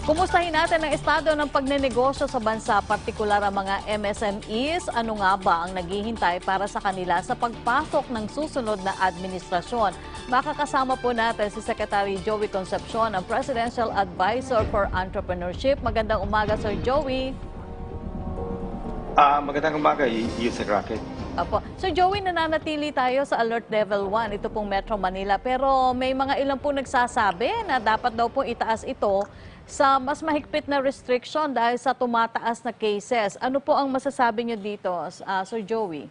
Kumustahin natin ang estado ng pagnenegosyo sa bansa, partikular ang mga MSMEs. Ano nga ba ang naghihintay para sa kanila sa pagpasok ng susunod na administrasyon? Makakasama po natin si Secretary Joey Concepcion, ang Presidential Advisor for Entrepreneurship. Magandang umaga, Sir Joey. Magandang umaga, Yusek Rocket. Apo. So Joey, nananatili tayo sa Alert Level 1, ito pong Metro Manila. Pero may mga ilang po nagsasabi na dapat daw po itaas ito sa mas mahigpit na restriction dahil sa tumataas na cases. Ano po ang masasabi niyo dito, Sir Joey?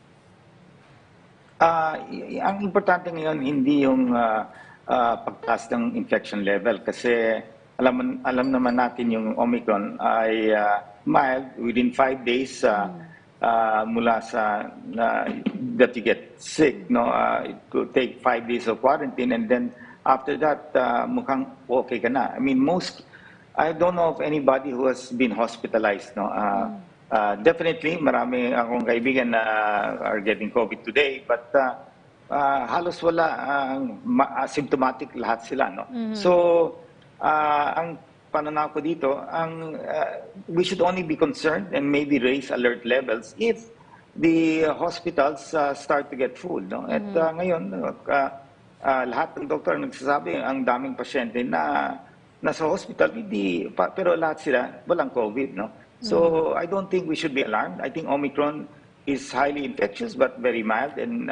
Ang importante ngayon hindi yung pagtaas ng infection level kasi alam naman natin yung Omicron ay mild within 5 days mula sa that you get sick, no? It could take 5 days of quarantine and then after that mukhang okay ka na. I mean, I don't know of anybody who has been hospitalized, no? Definitely, marami akong kaibigan na are getting COVID today, but halos wala, asymptomatic lahat sila, no? So, ang pananaw ko dito, we should only be concerned and maybe raise alert levels if the hospitals start to get full, no? At ngayon, lahat ng doktor nagsasabi, ang daming pasyente na nasa hospital, pero lahat sila walang COVID, no? So I don't think we should be alarmed. I think Omicron is highly infectious but very mild, and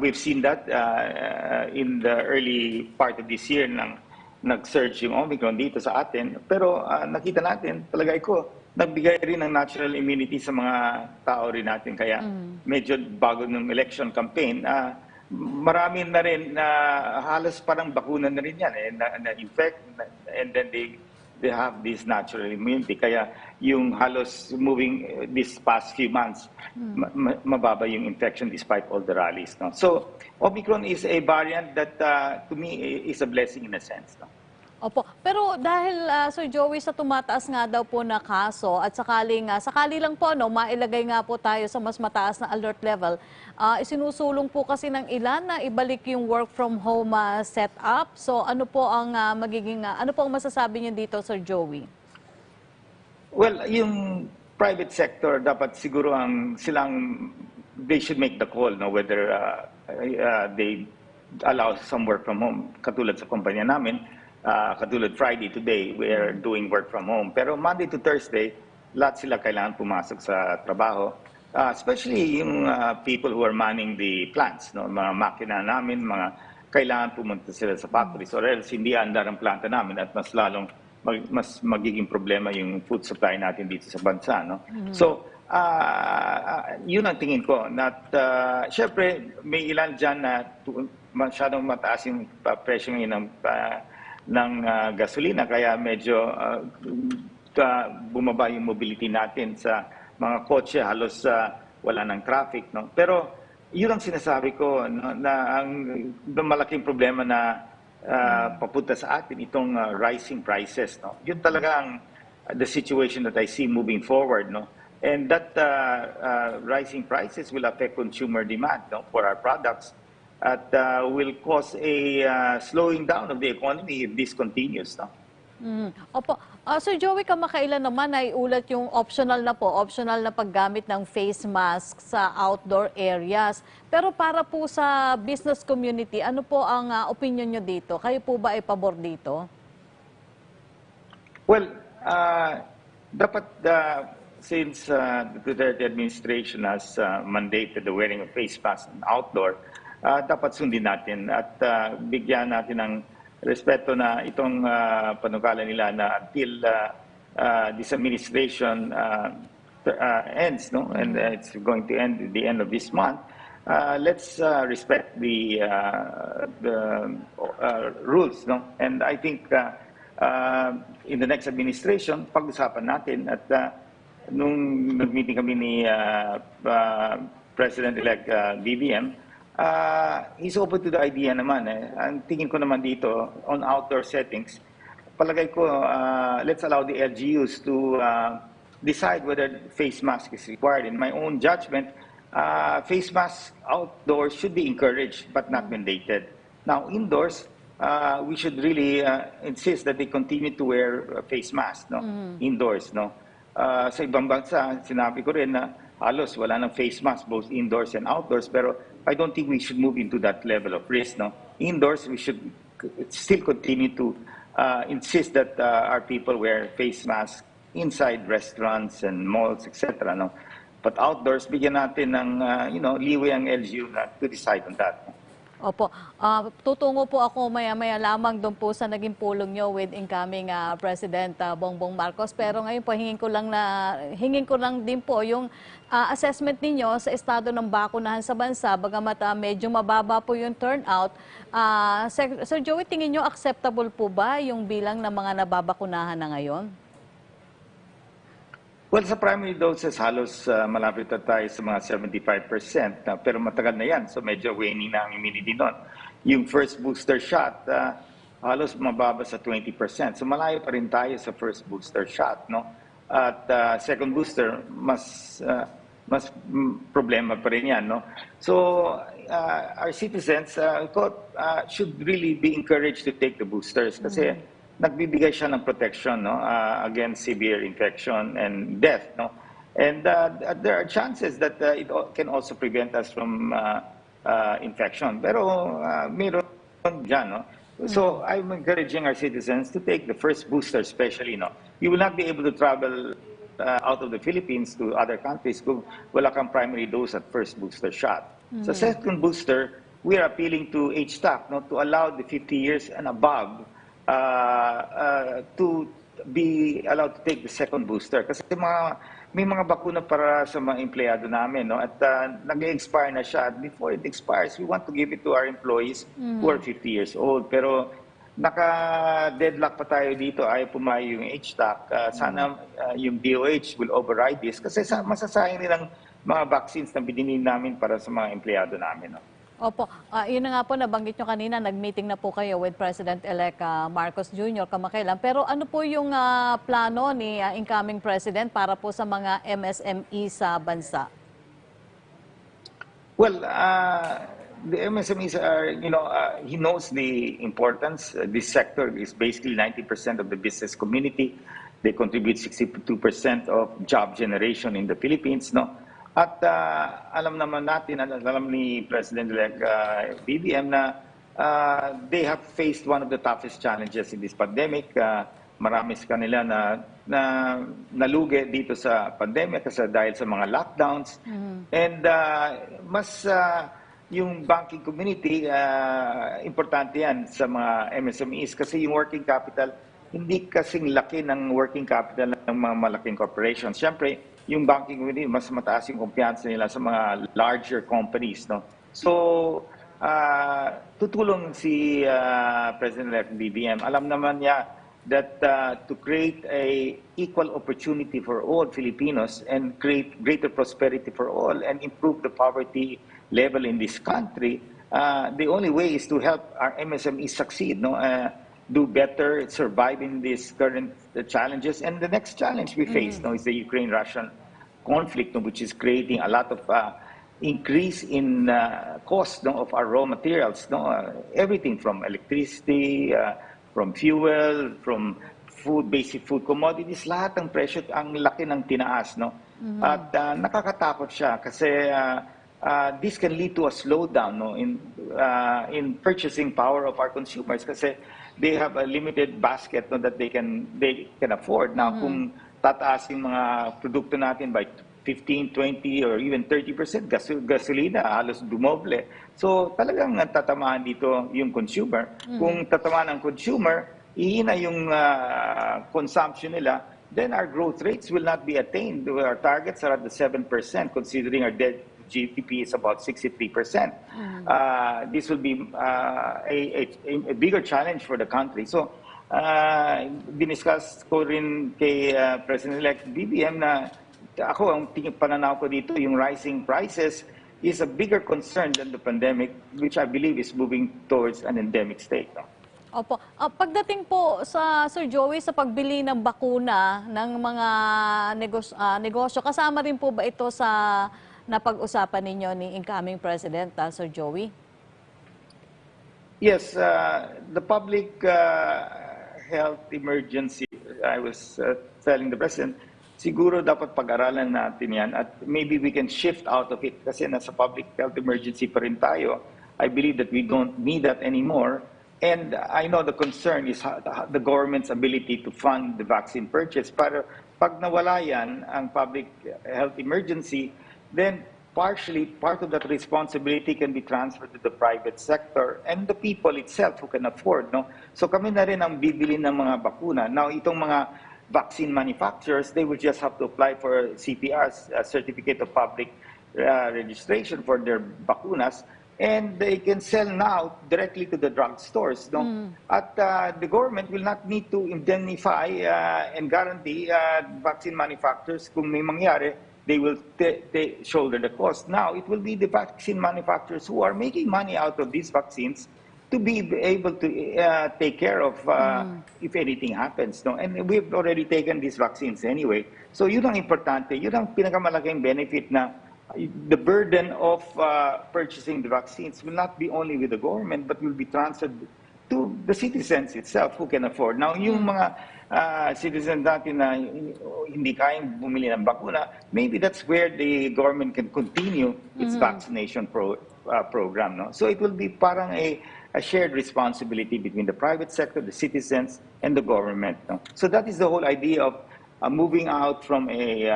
we've seen that in the early part of this year nang nag-surge yung Omicron dito sa atin. Pero nakita natin, palagay ko, nagbigay rin ng natural immunity sa mga tao rin natin. Kaya medyo bago ng election campaign, marami na rin na halos parang bakuna na rin yan, na-infect, and then they have this natural immunity. Kaya yung halos moving this past few months, mababa yung infection despite all the rallies, no? So, Omicron is a variant that to me is a blessing in a sense, no? Opo. Pero dahil, Sir Joey, sa tumataas nga daw po na kaso at sakali lang po, no, mailagay nga po tayo sa mas mataas na alert level, isinusulong po kasi ng ilan na ibalik yung work from home setup. So ano po ang ano po ang masasabi niyo dito, Sir Joey? Well, yung private sector, dapat siguro they should make the call, no, whether they allow some work from home. Katulad sa kumpanya namin, katulad Friday today, we are doing work from home. Pero Monday to Thursday, lahat sila kailangan pumasok sa trabaho. Especially yung people who are manning the plants, no? Mga makina namin, kailangan pumunta sila sa factories or else hindi andar ang planta namin at mas lalong mas magiging problema yung food supply natin dito sa bansa, no? So, yun ang tingin ko. Syempre, may ilan dyan na masyadong mataas yung presyo ngayon ng gasolina, kaya medyo bumaba yung mobility natin sa mga kotse, halos wala ng traffic, no? Pero yun ang sinasabi ko, no, na ang malaking problema na papunta sa atin itong rising prices, no? Yun talaga ang the situation that I see moving forward, no? And that rising prices will affect consumer demand, no, for our products. At will cause a slowing down of the economy if this continues, no? Opo. Sir Joey, kamakailan naman ay ulat yung optional na paggamit ng face mask sa outdoor areas. Pero para po sa business community, ano po ang opinion nyo dito? Kayo po ba ay pabor dito? Well, dapat since the Duterte administration has mandated the wearing of face mask outdoor, dapat sundin natin at bigyan natin ng respeto na itong panukala nila na until this administration ends, no? And it's going to end at the end of this month. Let's respect the rules, no? And I think in the next administration, pag-usapan natin at nung nag-meeting kami ni President-elect BBM, he's open to the idea naman. Ang tingin ko naman dito, on outdoor settings, palagay ko, let's allow the LGUs to decide whether face mask is required. In my own judgment, face mask outdoors should be encouraged but not mandated. Now, indoors, we should really insist that they continue to wear face masks, no? Indoors, no? Sa ibang bansa, sinabi ko rin na halos wala ng face mask both indoors and outdoors, pero I don't think we should move into that level of risk, no? Indoors, we should still continue to insist that our people wear face masks inside restaurants and malls, etc., no? But outdoors, bigyan natin ng leeway ang LGU to decide on that. Opo. Tutungo po ako maya-maya lamang doon po sa naging pulong nyo with incoming President Bongbong Marcos. Pero ngayon po, hingin ko lang din po yung assessment ninyo sa estado ng bakunahan sa bansa. Bagamat medyo mababa po yung turnout. Sir Joey, tingin nyo acceptable po ba yung bilang ng mga nababakunahan na ngayon? Well, sa primary doses, halos malapit na tayo sa mga 75%, pero matagal na yan. So medyo waning na ang immunity doon. Yung first booster shot, halos mababa sa 20%. So malayo pa rin tayo sa first booster shot, no? At second booster, mas problema pa rin yan, no? So our citizens should really be encouraged to take the boosters kasi nagbibigay siya ng protection, no, against severe infection and death, no. And there are chances that it can also prevent us from infection. Pero meron dyan, no. So I'm encouraging our citizens to take the first booster, especially, no. You will not be able to travel out of the Philippines to other countries kung wala kang primary dose at first booster shot. Sa second booster, we are appealing to HTAC, no, to allow the 50 years and above to be allowed to take the second booster. Kasi may mga bakuna para sa mga empleyado namin, no? At nag-expire na siya. At before it expires, we want to give it to our employees who are 50 years old. Pero naka-deadlock pa tayo dito. Ayaw pumayo yung HTAC. Sana yung DOH will override this. Kasi masasayang nilang mga vaccines na binili namin para sa mga empleyado namin, no? Opo, yun na nga po, nabanggit nyo kanina, nag-meeting na po kayo with President-elect Marcos Jr. kamakailan. Pero ano po yung plano ni incoming President para po sa mga MSME sa bansa? Well, the MSMEs are, he knows the importance. This sector is basically 90% of the business community. They contribute 62% of job generation in the Philippines, no? At alam naman natin, alam ni President-elect BBM na they have faced one of the toughest challenges in this pandemic. Marami sa kanila na nalugi dito sa pandemya kasi dahil sa mga lockdowns. And yung banking community, importante yan sa mga MSMEs kasi yung working capital, hindi kasing laki ng working capital ng mga malaking corporations. Siyempre, yung banking community, mas mataas yung kumpiyansa nila sa mga larger companies, no? So, tutulong si President-elect BBM. Alam naman niya that to create a equal opportunity for all Filipinos and create greater prosperity for all and improve the poverty level in this country, the only way is to help our MSMEs succeed, no? Do better, survive in these current challenges. And the next challenge we face now is the Ukraine-Russian conflict, which is creating a lot of increase in cost of our raw materials. Everything from electricity, from fuel, from food, basic food commodities, lahat ng presyo, ang laki ng tinaas. At nakakatakot siya kasi this can lead to a slowdown in purchasing power of our consumers kasi they have a limited basket that they can afford. Now, kung tataas yung mga produkto natin by 15, 20, or even 30%, gasolina, halos dumoble. So, talagang tatamaan dito yung consumer. Kung tatamaan ang consumer, ihina yung consumption nila, then our growth rates will not be attained. Our targets are at the 7%, considering our debt GDP is about 63%. This will be a bigger challenge for the country. So, diniscuss ko rin kay President-elect BBM na ako, ang pananaw ko dito, yung rising prices is a bigger concern than the pandemic, which I believe is moving towards an endemic state. Opo. Pagdating po sa Sir Joey sa pagbili ng bakuna ng mga negosyo, kasama rin po ba ito sa napag-usapan ninyo ni incoming President, Sir Joey? Yes, the public health emergency, I was telling the President, siguro dapat pag-aralan natin yan at maybe we can shift out of it kasi nasa public health emergency pa rin tayo. I believe that we don't need that anymore. And I know the concern is the government's ability to fund the vaccine purchase. Pero pag nawala yan, ang public health emergency, then partially, part of that responsibility can be transferred to the private sector and the people itself who can afford. No? So kami na rin ang bibili ng mga bakuna. Now, itong mga vaccine manufacturers, they will just have to apply for CPR's Certificate of Public Registration for their bakunas, and they can sell now directly to the drugstores. No? At the government will not need to indemnify and guarantee vaccine manufacturers kung may mangyari. They will shoulder the cost. Now, it will be the vaccine manufacturers who are making money out of these vaccines to be able to take care of if anything happens. No? And we've already taken these vaccines anyway. So yun ang importante, yun ang pinakamalaking benefit na the burden of purchasing the vaccines will not be only with the government but will be transferred to the citizens itself who can afford. Now, yung mga citizens natin na hindi kayang bumili ng bakuna, maybe that's where the government can continue its vaccination program. No? So it will be parang a shared responsibility between the private sector, the citizens, and the government. No? So that is the whole idea of moving out from a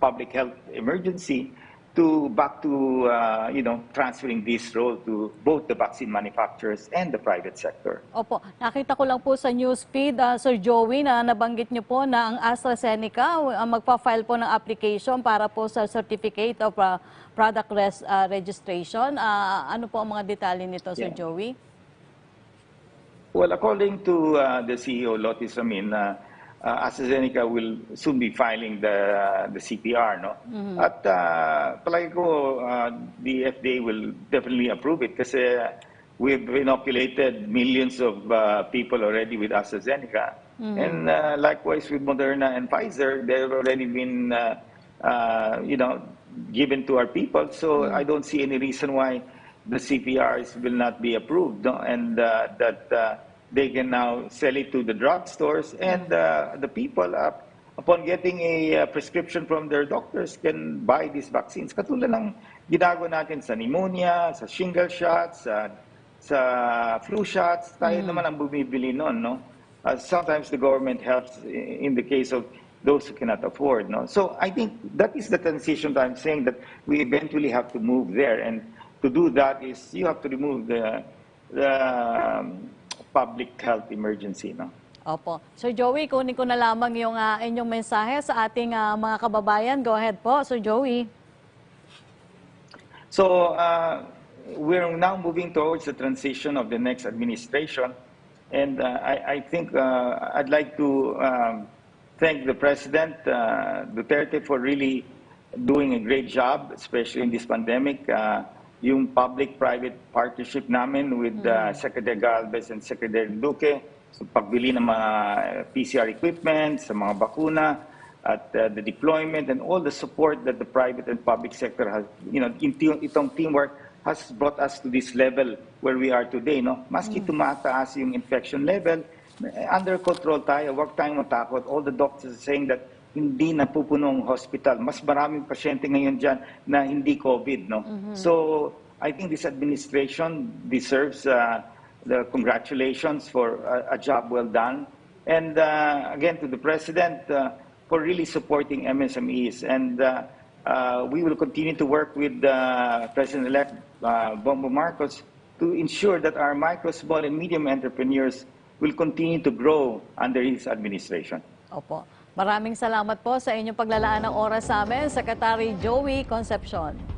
public health emergency to back to transferring this role to both the vaccine manufacturers and the private sector. Opo, nakita ko lang po sa newsfeed, Sir Joey, na nabanggit niyo po na ang AstraZeneca magpa-file po ng application para po sa Certificate of Product Registration. Ano po ang mga detalye nito, Sir Joey? Well, according to the CEO, Lotis Amin, AstraZeneca will soon be filing the CPR, no? At palagi ko the FDA will definitely approve it kasi we've inoculated millions of people already with AstraZeneca. And likewise with Moderna and Pfizer, they've already been given to our people. So I don't see any reason why the CPRs will not be approved, no? And that they can now sell it to the drugstores, and the people, upon getting a prescription from their doctors, can buy these vaccines. Katulad ng ginagawa natin sa pneumonia, sa shingle shots, sa flu shots, tayo naman ang bumibili noon, no? Sometimes the government helps in the case of those who cannot afford, no? So I think that is the transition that I'm saying, that we eventually have to move there, and to do that is you have to remove the public health emergency, no? Opo. Sir Joey, kunin ko na lamang yung inyong mensahe sa ating mga kababayan. Go ahead po, Sir Joey. So, we're now moving towards the transition of the next administration. And I think I'd like to thank the President, Duterte, for really doing a great job, especially in this pandemic. Yung public-private partnership namin with Secretary Galvez and Secretary Duque sa pagbili ng mga PCR equipment, sa mga bakuna, at the deployment and all the support that the private and public sector has, itong teamwork has brought us to this level where we are today, no? Maski tumataas yung infection level, under control tayo, huwag tayong matakot. All the doctors are saying that hindi napupunong hospital. Mas maraming pasyente ngayon dyan na hindi COVID, no? So, I think this administration deserves the congratulations for a job well done. And again, to the President, for really supporting MSMEs. And we will continue to work with President-elect Bongbong Marcos to ensure that our micro, small, and medium entrepreneurs will continue to grow under his administration. Opo. Maraming salamat po sa inyong paglalaan ng oras sa amin, Secretary Joey Concepcion.